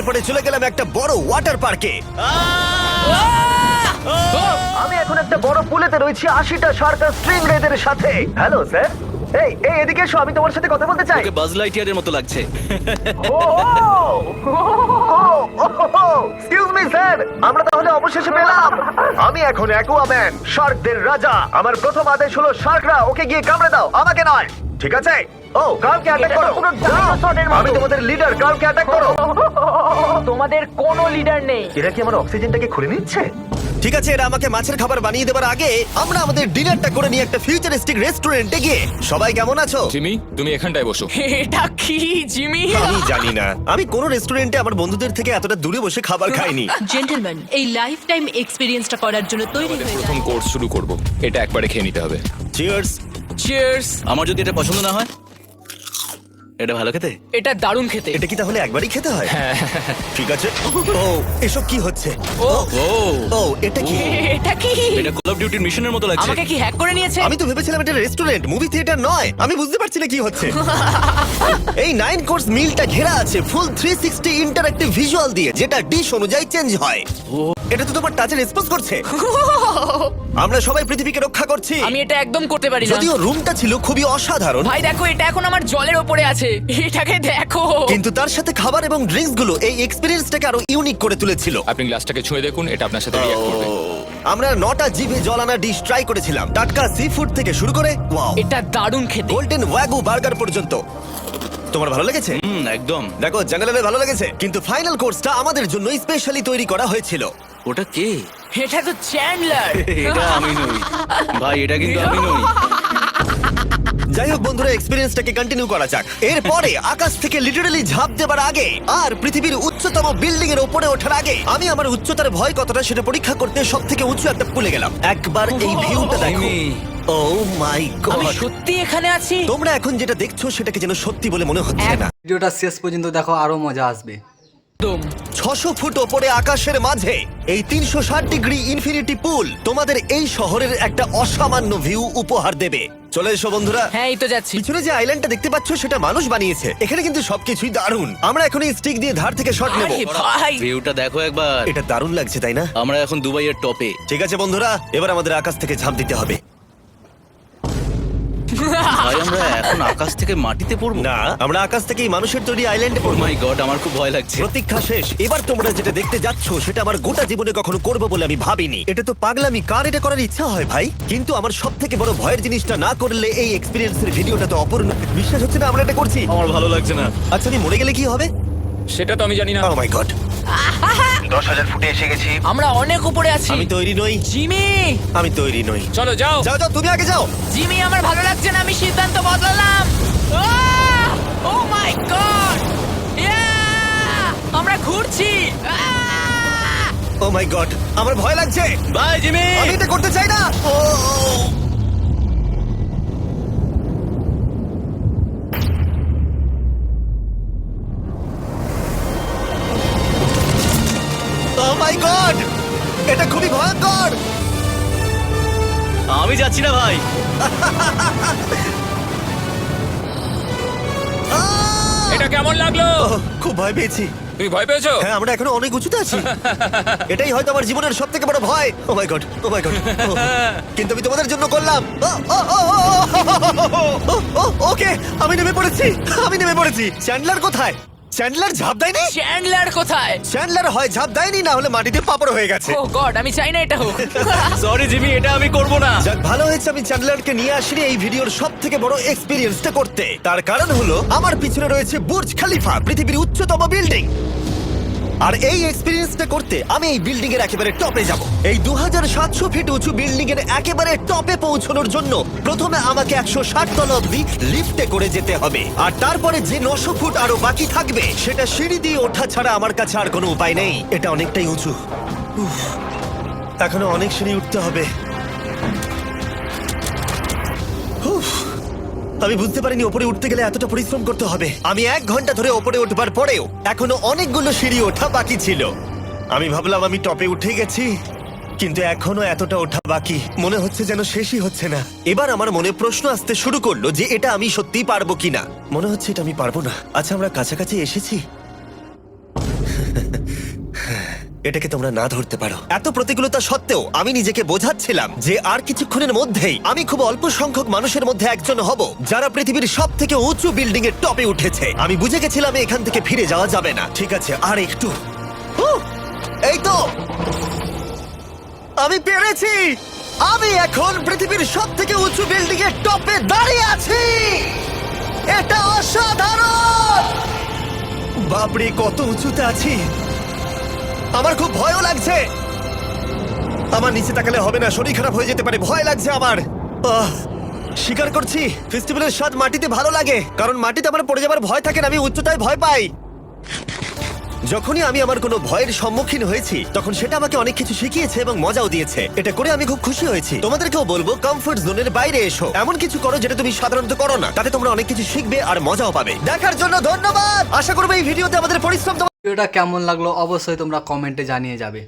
তারপরে চলে গেলাম একটা বড় ওয়াটার পার্কে। আমি এখন একটা বড় পুলেতে রয়েছি 80টা সার্কাস স্ট্রিং রেদের সাথে। Hello sir. এই এদিকে এসো, আমি তোমার সাথে কথা বলতে চাই। ওকে বাজ লাইটিয়ারের মতো লাগছে। এক্সকিউজ মি স্যার, আমরা তাহলে অবশেষে পেলাম। আমি এখন অ্যাকুয়াম্যান, শার্কদের রাজা। আমার প্রথম আদেশ হলো শার্করা ওকে গিয়ে কামড়ে দাও, আমাকে নয়। ঠিক আছে? ও কালকে অ্যাটাক করো। আমি তোমাদের লিডার, কালকে অ্যাটাক করো। তোমাদের কোনো লিডার নেই। এরা কি আমার অক্সিজেনটাকে খুলে নিচ্ছে? ঠিক আছে, এরা আমাকে মাছের খাবার বানিয়ে দেবার আগে আমরা আমাদের ডিনারটা করে নিয়ে একটা ফিউচারিস্টিক রেস্টুরেন্টে গিয়ে। সবাই কেমন আছো? জিমি, তুমি এখানটায় বসো। এটা কি জিমি? আমি জানি না, আমি কোন রেস্টুরেন্টে আমার বন্ধুদের থেকে এতটা দূরে বসে খাবার খাইনি। জেন্টলম্যান, এই লাইফ টাইম এক্সপেরিয়েন্সটা করার জন্য তৈরি হয়ে প্রথম যান। কোর্স শুরু করব। এটা একবারে খেয়ে নিতে হবে। চিয়ার্স। চিয়ার্স। আমার যদি এটা পছন্দ না হয়, এটা ভালো খেতে। এটা দারুণ খেতে। এটা কি তাহলে একবারই খেতে হয়? ঠিক আছে। ও এসব কি হচ্ছে? ও ও এটা কি? এটা কি? এটা কল অফ ডিউটির মিশনের মতো লাগছে। আমাকে কি হ্যাক করে নিয়েছে? আমি তো ভেবেছিলাম এটা রেস্টুরেন্ট, মুভি থিয়েটার নয়। আমি বুঝতে পারছি না কি হচ্ছে। এই 9 কোর্স মিলটা ঘেরা আছে ফুল 360 ইন্টারঅ্যাক্টিভ ভিজুয়াল দিয়ে, যেটা ডিশ অনুযায়ী চেঞ্জ হয়। এটা তো তোমার টাচে রেসপন্স করছে। আমরা সবাই পৃথিবীকে রক্ষা করছি। আমি এটা একদম করতে পারি না। যদিও রুমটা ছিল খুবই অসাধারণ, ভাই দেখো, এটা এখন আমার জলের ওপরে আছে। এটাকে দেখো। কিন্তু তার সাথে খাবার এবং ড্রিঙ্কস গুলো এই এক্সপেরিয়েন্সটাকে আরো ইউনিক করে তুলেছিল। আপনি গ্লাসটাকে ছুঁয়ে দেখুন, এটা আপনার সাথে রিঅ্যাক্ট করবে। আমরা 9টা জিভে জল আনা ডিশ ট্রাই করেছিলাম, টাটকা সি ফুড থেকে শুরু করে ওয়াও, এটা দারুণ খেতে। গোল্ডেন ওয়াগু বার্গার পর্যন্ত। তোমার ভালো লেগেছে? একদম। দেখো, জেনারেলের ভালো লেগেছে, কিন্তু ফাইনাল কোর্সটা আমাদের জন্য স্পেশালি তৈরি করা হয়েছিল। ওটা কে? এটা তো চ্যান্ডলার। এটা আমি নই ভাই, এটা কিন্তু আমি নই। যাই হোক বন্ধুরা, এক্সপেরিয়েন্সটাকে কন্টিনিউ করা যাক। এরপরে আকাশ থেকে লিটারালি ঝাঁপ দেবার আগে আর পৃথিবীর উচ্চতম বিল্ডিং এর উপরে ওঠার আগে আমি আমার উচ্চতার ভয় কতটা সেটা পরীক্ষা করতে সব থেকে উঁচু একটা পুলে গেলাম। একবার এই ভিউটা দেখো। জিমি। ও মাই আমি গড। সত্যি এখানে আছি। তোমরা এখন যেটা দেখছো সেটাকে যেন সত্যি বলে মনে হচ্ছে না। ভিডিওটা শেষ পর্যন্ত দেখো, আরো মজা আসবে। একদম। 600 ফুট ওপরে আকাশের মাঝে এই 360 ডিগ্রি ইনফিনিটি পুল তোমাদের এই শহরের একটা অসামান্য ভিউ উপহার দেবে। চলে এসো বন্ধুরা। হ্যাঁ, এই তো যাচ্ছি। পিছনে যে আইল্যান্ডটা দেখতে পাচ্ছ সেটা মানুষ বানিয়েছে। এখানে কিন্তু সবকিছুই দারুণ। আমরা এখন এই স্টিক দিয়ে ধার থেকে শট নেব। আরে ভাই, ভিউটা দেখো একবার। এটা দারুণ লাগছে, তাই না? আমরা এখন দুবাইয়ের টপে। ঠিক আছে বন্ধুরা, এবার আমাদের আকাশ থেকে ঝাঁপ দিতে হবে। ভাই আমরা এখন আকাশ থেকে মাটিতে পড়বো? না, আমরা আকাশ থেকেই মানুষের তৈরি আইল্যান্ডে ও পড়বো। মাই গড, আমার খুব ভয় লাগছে। প্রতীক্ষা শেষ। এবার তোমরা যেটা দেখতে যাচ্ছ সেটা আমার গোটা জীবনে কখনো করবো বলে আমি ভাবিনি। এটা তো পাগলামি, কার এটা করার ইচ্ছা হয় ভাই? কিন্তু আমার সব থেকে বড় ভয়ের জিনিসটা না করলে এই এক্সপিরিয়েন্সের ভিডিওটা তো অপূর্ণ। বিশ্বাস হচ্ছে না আমরা এটা করছি। আমার ভালো লাগছে না। আচ্ছা, আমি মরে গেলে কি হবে? সেটা তো আমি জানি না। ও মাই গড, 10,000 ফুটে এসে গেছি। আমরা অনেক উপরে আছি। আমি তৈরি নই, জিমি, আমি তৈরি নই। চলো যাও। যাও যাও, তুমি আগে যাও। জিমি, আমার ভালো লাগছে না। আমি সিদ্ধান্ত বদলালাম। ও মাই গড, আমরা ঘুরছি। ও মাই গড, আমার ভয় লাগছে। Bye Jimmy. আমি এটা করতে চাই না। ও মাই গড, এটা খুবই ভয়ঙ্কর। আমি যাচ্ছি না ভাই। এটা কেমন লাগলো? খুব ভয় পেয়েছি। তুমি ভয় পেয়েছো? হ্যাঁ, আমরা এখনো অনেক উঁচুতে আছি। এটাই হয়তো আমার জীবনের সব থেকে বড় ভয়। ও মাই গড, ও মাই গড। কিন্তু আমি তোমাদের জন্য করলাম। ওকে, আমি নেমে পড়েছি, আমি নেমে পড়েছি। চ্যান্ডলার কোথায়? চ্যান্ডলার ঝাঁপ দেয়নি? চ্যান্ডলার কোথায়? চ্যান্ডলার হয় ঝাঁপ দেয়নি, না হলে মাটিতে পাপড় হয়ে গেছে। ও গড, আমি চাই না এটা হোক। সরি জিমি, এটা আমি করব না। যাক, ভালো হয়েছে আমি চ্যান্ডলারকে নিয়ে আসিনি এই ভিডিওর সব থেকে বড় এক্সপিরিয়েন্সটা করতে। তার কারণ হলো আমার পিছনে রয়েছে বুর্জ খলিফা, পৃথিবীর উচ্চতম বিল্ডিং। আর এই এক্সপিরিয়েন্সটা করতে আমি এই বিল্ডিং এর একেবারে টপে যাব। এই 2700 ফিট উঁচু বিল্ডিং এর একেবারে টপে পৌঁছানোর জন্য প্রথমে আমাকে 160 তলা অবধি লিফটে করে যেতে হবে। আর তারপরে যে 900 ফুট আরো বাকি থাকবে সেটা সিঁড়ি দিয়ে ওঠা ছাড়া আমার কাছে আর কোনো উপায় নেই। এটা অনেকটাই উঁচু। উফ, এখনো অনেক সিঁড়ি উঠতে হবে। উফ, আমি বুঝতে পারিনি ওপরে উঠতে গেলে এতটা পরিশ্রম করতে হবে। আমি 1 ঘন্টা ধরে ওপরে উঠবার পরেও এখনো অনেকগুলো সিঁড়ি ওঠা বাকি ছিল। আমি ভাবলাম আমি টপে উঠে গেছি, কিন্তু এখনো এতটা ওঠা বাকি। মনে হচ্ছে যেন শেষই হচ্ছে না। এবার আমার মনে প্রশ্ন আসতে শুরু করলো যে এটা আমি সত্যিই পারবো কিনা। মনে হচ্ছে এটা আমি পারবো না। আচ্ছা, আমরা কাছাকাছি এসেছি। এটাকে তোমরা না ধরতে পারো। এত প্রতিকূলতা সত্ত্বেও আমি নিজেকে বোঝাচ্ছিলাম যে আর কিছুক্ষণের মধ্যেই আমি খুব অল্প সংখ্যক মানুষের মধ্যে একজন হব যারা পৃথিবীর সব থেকে উঁচু বিল্ডিং এর টপে উঠেছে। আমি বুঝে গেছিলাম এখান থেকে ফিরে যাওয়া যাবে না। ঠিক আছে, আর একটু। এই তো, আমি পেরেছি। আমি এখন পৃথিবীর সব থেকে উঁচু বিল্ডিং এর টপে দাঁড়িয়ে আছি। এটা অসাধারণ। বাপরে, কত উঁচুতে আছি। আমার খুব ভয়ও লাগছে। আমার নিচে তাকালে হবে না, শরীর খারাপ হয়ে যেতে পারে। ভয় লাগছে আমার। স্বীকার করছি, ফেস্টিভ্যালের স্বাদ মাটিতে ভালো লাগে, কারণ মাটিতে আমার পড়ে যাবার ভয় থাকে না। আমি উচ্চতায় ভয় পাই। যখনই আমি আমার কোনো ভয়ের সম্মুখীন হয়েছি তখন সেটা আমাকে অনেক কিছু শিখিয়েছে এবং মজাও দিয়েছে। এটা করে আমি খুব খুশি হয়েছি। তোমাদেরকেও বলবো, কমফোর্ট জোনের বাইরে এসো। এমন কিছু করো যেটা তুমি সাধারণত করো না। তাতে তোমরা অনেক কিছু শিখবে আর মজাও পাবে। দেখার জন্য ধন্যবাদ। আশা করবো এই ভিডিওতে আমাদের পরিশ্রম ভিডিওটা কেমন লাগলো অবশ্যই তোমরা কমেন্টে জানিয়ে যাবে।